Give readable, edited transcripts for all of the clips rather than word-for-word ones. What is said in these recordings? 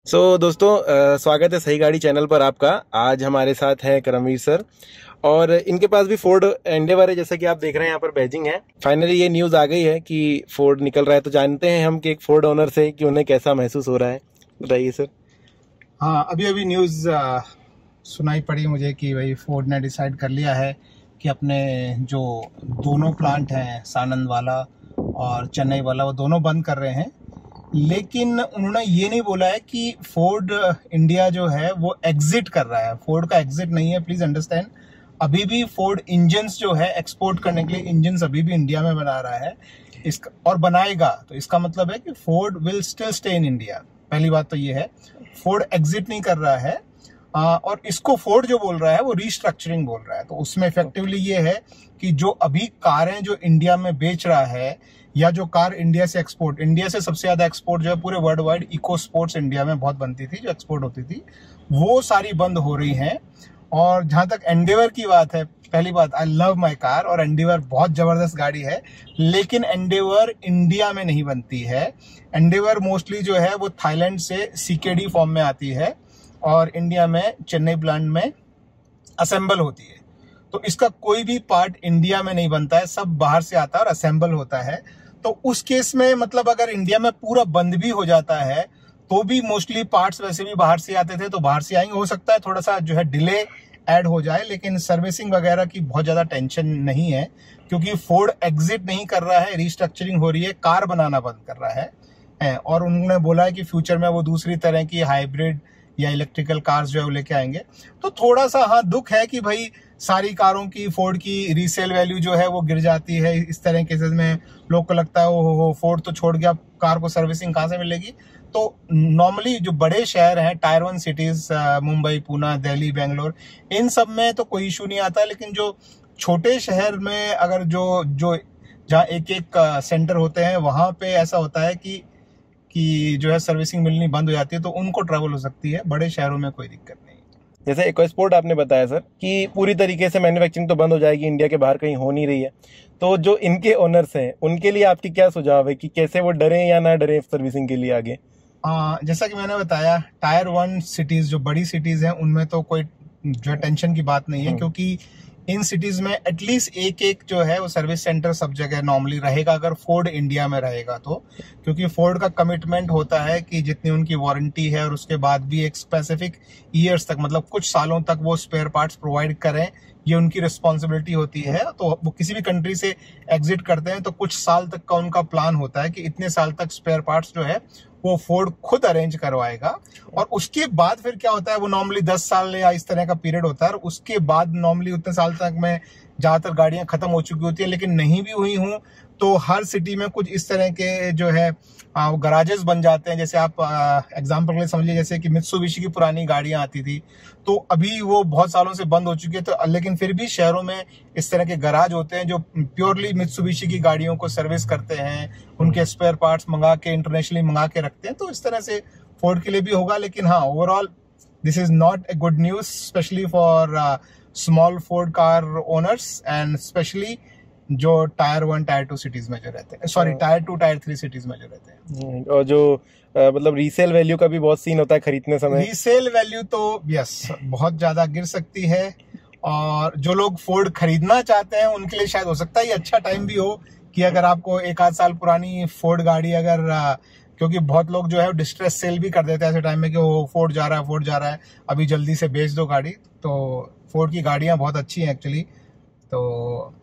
दोस्तों स्वागत है सही गाड़ी चैनल पर आपका। आज हमारे साथ हैं करमवीर सर और इनके पास भी फोर्ड एंडेवर है। जैसा कि आप देख रहे हैं यहाँ पर बैजिंग है। फाइनली ये न्यूज़ आ गई है कि फोर्ड निकल रहा है, तो जानते हैं हम कि एक फोर्ड ओनर से कि उन्हें कैसा महसूस हो रहा है। बताइए सर। हाँ, अभी न्यूज़ सुनाई पड़ी मुझे कि भाई फोर्ड ने डिसाइड कर लिया है कि अपने जो दोनों प्लांट हैं, सानंद वाला और चेन्नई वाला, वो दोनों बंद कर रहे हैं। लेकिन उन्होंने ये नहीं बोला है कि फोर्ड इंडिया जो है वो एग्जिट कर रहा है। फोर्ड का एग्जिट नहीं है, प्लीज अंडरस्टैंड। अभी भी फोर्ड इंजन्स जो है एक्सपोर्ट करने के लिए इंजन्स अभी भी इंडिया में बना रहा है इसका और बनाएगा। तो इसका मतलब है कि Ford will still stay in India. पहली बात तो ये है, फोर्ड एग्जिट नहीं कर रहा है। और इसको फोर्ड जो बोल रहा है वो रीस्ट्रक्चरिंग बोल रहा है। तो उसमें इफेक्टिवली ये है कि जो अभी कारें जो इंडिया में बेच रहा है या जो कार इंडिया से सबसे ज्यादा एक्सपोर्ट जो है पूरे world wide, eco sports India में बहुत बनती थी जो एक्सपोर्ट होती थी, वो सारी बंद हो रही हैं। और जहां तक एंडेवर की बात है, पहली बात, आई लव माई कार और एंडेवर बहुत जबरदस्त गाड़ी है, लेकिन एंडेवर इंडिया में नहीं बनती है। एंडेवर मोस्टली जो है वो थाईलैंड से सीकेडी फॉर्म में आती है और इंडिया में चेन्नई प्लांट में असेंबल होती है। तो इसका कोई भी पार्ट इंडिया में नहीं बनता है, सब बाहर से आता है और असेंबल होता है। तो उस केस में मतलब अगर इंडिया में पूरा बंद भी हो जाता है तो भी मोस्टली पार्ट्स वैसे भी बाहर से आते थे, तो बाहर से आएंगे। हो सकता है थोड़ा सा जो है डिले ऐड हो जाए, लेकिन सर्विसिंग वगैरह की बहुत ज्यादा टेंशन नहीं है, क्योंकि फोर्ड एग्जिट नहीं कर रहा है, रीस्ट्रक्चरिंग हो रही है, कार बनाना बंद कर रहा है। और उन्होंने बोला है कि फ्यूचर में वो दूसरी तरह की हाइब्रिड या इलेक्ट्रिकल कार्स जो है वो लेके आएंगे। तो थोड़ा सा हाँ दुख है कि भाई सारी कारों की, फोर्ड की रीसेल वैल्यू जो है वो गिर जाती है इस तरह के केसेस में। लोग को लगता है वो फोर्ड तो छोड़ गया, कार को सर्विसिंग कहाँ से मिलेगी। तो नॉर्मली जो बड़े शहर हैं, टायर 1 सिटीज, मुंबई, पुणे, दिल्ली, बेंगलोर, इन सब में तो कोई इशू नहीं आता। लेकिन जो छोटे शहर में अगर जो जहाँ एक एक सेंटर होते हैं, वहां पे ऐसा होता है कि जो है सर्विसिंग मिलनी बंद हो जाती है, तो उनको ट्रबल हो सकती है। बड़े शहरों में कोई दिक्कत नहीं। जैसे इकोस्पोर्ट आपने बताया सर कि पूरी तरीके से मैन्युफैक्चरिंग तो बंद हो जाएगी, इंडिया के बाहर कहीं हो नहीं रही है, तो जो इनके ओनर्स हैं उनके लिए आपकी क्या सुझाव है कि कैसे वो डरें या ना डरें सर्विसिंग के लिए आगे? जैसा कि मैंने बताया, टायर 1 सिटीज जो बड़ी सिटीज हैं उनमें तो कोई जो टेंशन की बात नहीं है, क्योंकि इन सिटीज में एटलीस्ट एक जो है वो सर्विस सेंटर सब जगह नॉर्मली रहेगा, अगर फोर्ड इंडिया में रहेगा तो। क्योंकि फोर्ड का कमिटमेंट होता है कि जितनी उनकी वारंटी है और उसके बाद भी एक स्पेसिफिक ईयर्स तक, मतलब कुछ सालों तक वो स्पेयर पार्ट्स प्रोवाइड करें, ये उनकी रिस्पॉन्सिबिलिटी होती है। तो वो किसी भी कंट्री से एग्जिट करते हैं तो कुछ साल तक का उनका प्लान होता है कि इतने साल तक स्पेयर पार्ट्स जो है वो फोर्ड खुद अरेंज करवाएगा। और उसके बाद फिर क्या होता है, वो नॉर्मली 10 साल या इस तरह का पीरियड होता है, और उसके बाद नॉर्मली उतने साल तक में ज्यादातर गाड़ियां खत्म हो चुकी होती है। लेकिन नहीं भी हुई हूं तो हर सिटी में कुछ इस तरह के जो है गराजेस बन जाते हैं। जैसे आप एग्जाम्पल के लिए समझिए, जैसे कि मित्सुबिशी की पुरानी गाड़ियां आती थी, तो अभी वो बहुत सालों से बंद हो चुकी है, तो लेकिन फिर भी शहरों में इस तरह के गराज होते हैं जो प्योरली मित्सुबिशी की गाड़ियों को सर्विस करते हैं, उनके स्पेयर पार्ट्स मंगा के, इंटरनेशनली मंगा के रखते हैं। तो इस तरह से फोर्ड के लिए भी होगा। लेकिन हाँ, overall this is not a good news, specially for small Ford car owners and specially जो टायर 1 टायर 2 सिटीज में जो रहते हैं, सॉरी टायर 2 टायर 3 सिटीज में जो रहते हैं। और जो मतलब रीसेल वैल्यू का भी बहुत सीन होता है खरीदने समय। रीसेल वैल्यू तो यस बहुत ज्यादा गिर सकती है, और जो लोग फोर्ड खरीदना चाहते हैं उनके लिए शायद हो सकता है ये अच्छा टाइम भी हो कि अगर आपको 1 आध साल पुरानी फोर्ड गाड़ी अगर क्योंकि बहुत लोग जो है डिस्ट्रेस सेल भी कर देते हैं ऐसे टाइम में कि वो फोर्ड जा रहा है, अभी जल्दी से बेच दो गाड़ी। तो फोर्ड की गाड़ियां बहुत अच्छी हैं एक्चुअली। तो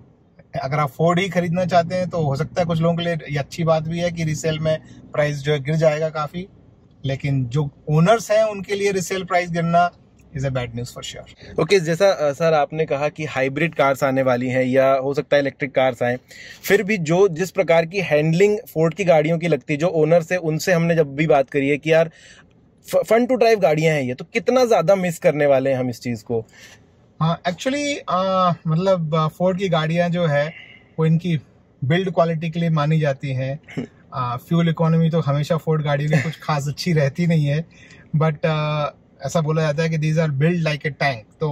अगर आप फोर्ड ही खरीदना चाहते हैं तो हो सकता है कुछ लोगों के लिए ये अच्छी बात भी है कि रिसेल में प्राइस जो है गिर जाएगा काफी। लेकिन जो ओनर्स हैं उनके लिए रिसेल प्राइस गिरना is a bad news for sure. Okay, जैसा सर आपने कहा कि हाइब्रिड कार्स आने वाली हैं या हो सकता है इलेक्ट्रिक कार्स आए, फिर भी जो जिस प्रकार की हैंडलिंग फोर्ड की गाड़ियों की लगती है, जो ओनर्स है उनसे हमने जब भी बात करी है कि यार फन टू ड्राइव गाड़ियां हैं ये, तो कितना ज्यादा मिस करने वाले हैं हम इस चीज को? हाँ, एक्चुअली मतलब फोर्ड की गाड़ियां जो है वो इनकी बिल्ड क्वालिटी के लिए मानी जाती हैं। फ्यूल इकोनॉमी तो हमेशा फोर्ड गाड़ियों की कुछ खास अच्छी रहती नहीं है, बट ऐसा बोला जाता है कि these are build like a tank. तो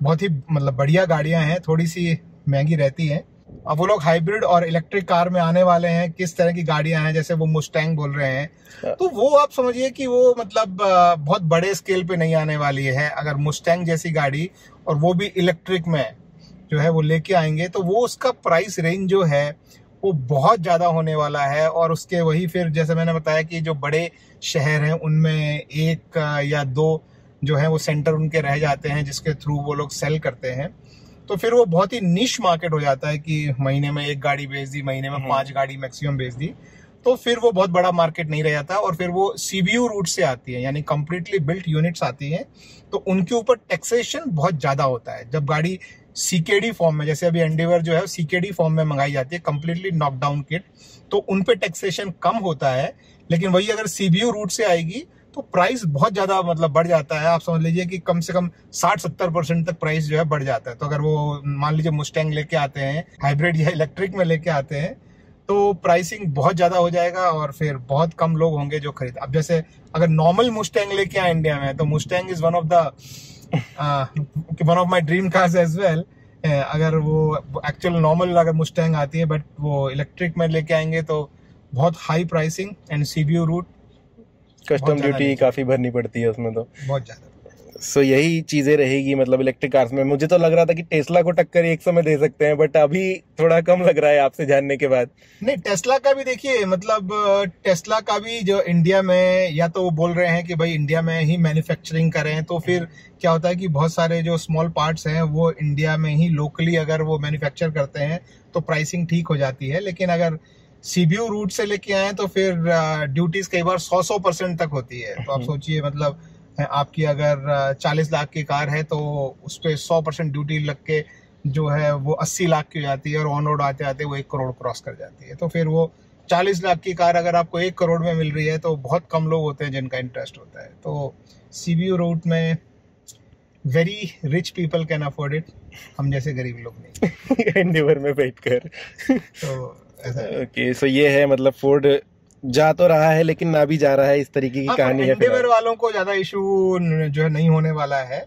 बहुत ही मतलब बढ़िया गाड़ियां हैं, थोड़ी सी महंगी रहती हैं, अब वो लोग हाइब्रिड और इलेक्ट्रिक कार में आने वाले हैं, किस तरह की गाड़ियां हैं, जैसे वो मुस्टैंग बोल रहे हैं, तो वो आप समझिए कि वो मतलब बहुत बड़े स्केल पे नहीं आने वाली है। अगर मुस्टैंग जैसी गाड़ी और वो भी इलेक्ट्रिक में जो है वो लेके आएंगे, तो वो उसका प्राइस रेंज जो है वो बहुत ज़्यादा होने वाला है। और उसके वही फिर जैसे मैंने बताया कि जो बड़े शहर हैं उनमें एक या दो जो है वो सेंटर उनके रह जाते हैं जिसके थ्रू वो लोग सेल करते हैं। तो फिर वो बहुत ही निश मार्केट हो जाता है कि महीने में 1 गाड़ी बेच दी, महीने में 5 गाड़ी मैक्सिमम बेच दी, तो फिर वो बहुत बड़ा मार्केट नहीं रह जाता। और फिर वो सीबीयू रूट से आती है, यानी कंप्लीटली बिल्ट यूनिट्स आती हैं, तो उनके ऊपर टैक्सेशन बहुत ज़्यादा होता है। जब गाड़ी सीकेडी फॉर्म में, जैसे अभी एंडेवर जो है सीकेडी फॉर्म में मंगाई जाती है, कंप्लीटली नॉकडाउन किट, तो उन पे टैक्सेशन कम होता है। लेकिन वही अगर सीबीयू रूट से आएगी तो प्राइस बहुत ज्यादा मतलब बढ़ जाता है। आप समझ लीजिए कि कम से कम 60-70% तक प्राइस जो है बढ़ जाता है। तो अगर वो मान लीजिए मुस्टैंग लेके आते हैं, हाइब्रिड या इलेक्ट्रिक में लेके आते हैं, तो प्राइसिंग बहुत ज्यादा हो जाएगा और फिर बहुत कम लोग होंगे जो खरीद। अब जैसे अगर नॉर्मल मुस्टैंग लेके आए इंडिया में, तो Mustang is one of my dream cars as well. अगर वो एक्चुअल नॉर्मल अगर मुस्टैंग आती है, बट वो इलेक्ट्रिक में लेके आएंगे तो बहुत high pricing and CBU route, custom duty काफी भरनी पड़ती है उसमें, तो बहुत ज्यादा। सो यही चीजें रहेगी मतलब इलेक्ट्रिक कार्स में। मुझे तो लग रहा था कि टेस्ला को टक्कर एक समय दे सकते हैं, बट अभी थोड़ा कम लग रहा है आपसे जानने के बाद। नहीं, टेस्ला का भी देखिए, मतलब टेस्ला का भी जो इंडिया में, या तो वो बोल रहे हैं कि भाई इंडिया में ही मैन्युफैक्चरिंग करें, तो फिर क्या होता है कि बहुत सारे जो स्मॉल पार्ट्स हैं वो इंडिया में ही लोकली अगर वो मैन्युफैक्चर करते हैं तो प्राइसिंग ठीक हो जाती है। लेकिन अगर सीबीयू रूट से लेके आए तो फिर ड्यूटीज कई बार 100% तक होती है। तो आप सोचिए, मतलब आपकी अगर 40 लाख की कार है तो उस पर 100% ड्यूटी लग के जो है वो 80 लाख की हो जाती है, और ऑन रोड आते आते वो 1 करोड़ क्रॉस कर जाती है। तो फिर वो 40 लाख की कार अगर आपको 1 करोड़ में मिल रही है तो बहुत कम लोग होते हैं जिनका इंटरेस्ट होता है। तो सीबीयू रूट में very rich people can afford it, हम जैसे गरीब लोग नहीं। एंडेवर में बैठकर तो ओके, सो ये है मतलब फोर्ड जा तो रहा है लेकिन ना भी जा रहा है, इस तरीके की कहानी है। एंडेवर वालों को ज्यादा इशू जो है नहीं होने वाला है,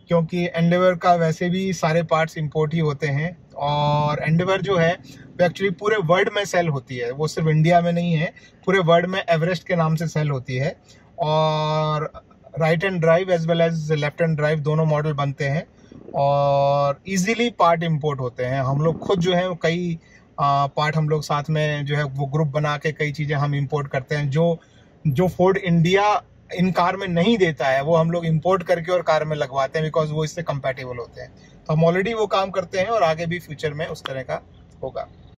क्योंकि एंडेवर का वैसे भी सारे पार्ट्स इंपोर्ट ही होते हैं। और एंडेवर जो है वो एक्चुअली पूरे वर्ल्ड में सेल होती है, वो सिर्फ इंडिया में नहीं है, पूरे वर्ल्ड में एवरेस्ट के नाम से सेल होती है। और right hand drive as well as left hand drive दोनों मॉडल बनते हैं, और इजीली पार्ट इंपोर्ट होते हैं। हम लोग खुद जो है कई पार्ट हम लोग साथ में जो है वो ग्रुप बना के कई चीज़ें हम इंपोर्ट करते हैं, जो फोर्ड इंडिया इन कार में नहीं देता है वो हम लोग इंपोर्ट करके और कार में लगवाते हैं, बिकॉज वो इससे कंपैटिबल होते हैं। तो हम ऑलरेडी वो काम करते हैं और आगे भी फ्यूचर में उस तरह का होगा।